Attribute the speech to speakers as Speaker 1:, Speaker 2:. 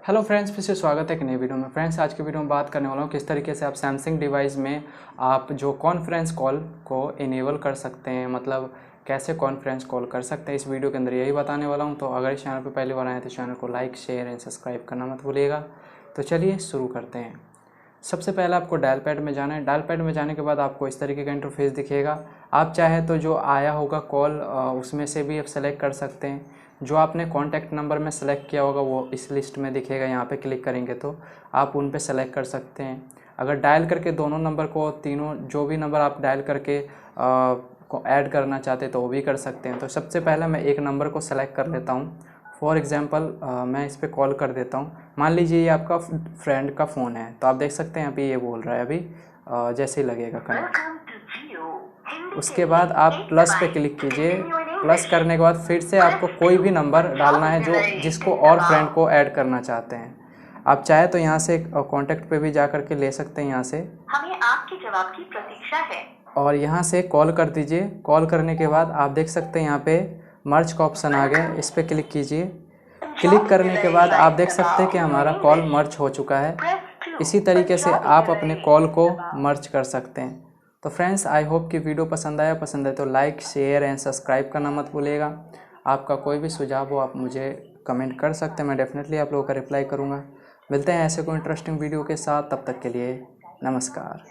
Speaker 1: Hello friends, फिर से स्वागत है एक नई वीडियो में। फ्रेंड्स, आज की वीडियो में बात करने वाला हूँ किस तरीके से आप सैमसंग डिवाइस में आप जो कॉन्फ्रेंस कॉल को इनेबल कर सकते हैं, मतलब कैसे कॉन्फ्रेंस कॉल कर सकते हैं। इस वीडियो के अंदर यही बताने वाला हूँ। तो अगर इस चैनल पर पहली बार आए तो चैनल को लाइक, शेयर एंड सब्सक्राइब करना मत भूलिएगा। तो चलिए शुरू करते हैं। सबसे पहले आपको डायल पैड में जाना है। डायल पैड में जाने के बाद आपको इस तरीके का इंटरफेस दिखेगा। आप चाहे तो जो आया होगा कॉल उसमें से भी आप सेलेक्ट कर सकते हैं। जो आपने कॉन्टैक्ट नंबर में सेलेक्ट किया होगा वो इस लिस्ट में दिखेगा। यहाँ पे क्लिक करेंगे तो आप उन पे सेलेक्ट कर सकते हैं। अगर डायल करके दोनों नंबर को, तीनों जो भी नंबर आप डायल करके को ऐड करना चाहते हैं तो वो भी कर सकते हैं। तो सबसे पहले मैं एक नंबर को सेलेक्ट कर लेता हूँ। फॉर एग्ज़ाम्पल मैं इस पर कॉल कर देता हूँ। मान लीजिए ये आपका फ्रेंड का फ़ोन है, तो आप देख सकते हैं अभी ये बोल रहा है। अभी जैसे ही लगेगा कनेक्ट, उसके बाद आप प्लस पे क्लिक कीजिए। प्लस करने के बाद फिर से आपको कोई भी नंबर डालना है जो जिसको और फ्रेंड को ऐड करना चाहते हैं। आप चाहे तो यहाँ से कॉन्टैक्ट पे भी जा कर के ले सकते हैं। यहाँ से
Speaker 2: हमें आपके जवाब की प्रतीक्षा है
Speaker 1: और यहाँ से कॉल कर दीजिए। कॉल करने के बाद आप देख सकते हैं यहाँ पे मर्ज का ऑप्शन आ गया, इस पर क्लिक कीजिए। क्लिक करने के बाद आप देख सकते हैं कि हमारा कॉल मर्ज हो चुका है। इसी तरीके से आप अपने कॉल को मर्ज कर सकते हैं। तो फ्रेंड्स, आई होप कि वीडियो पसंद है तो लाइक, शेयर एंड सब्सक्राइब करना मत भूलिएगा। आपका कोई भी सुझाव हो आप मुझे कमेंट कर सकते हैं, मैं डेफिनेटली आप लोगों का रिप्लाई करूँगा। मिलते हैं ऐसे कोई इंटरेस्टिंग वीडियो के साथ, तब तक के लिए नमस्कार।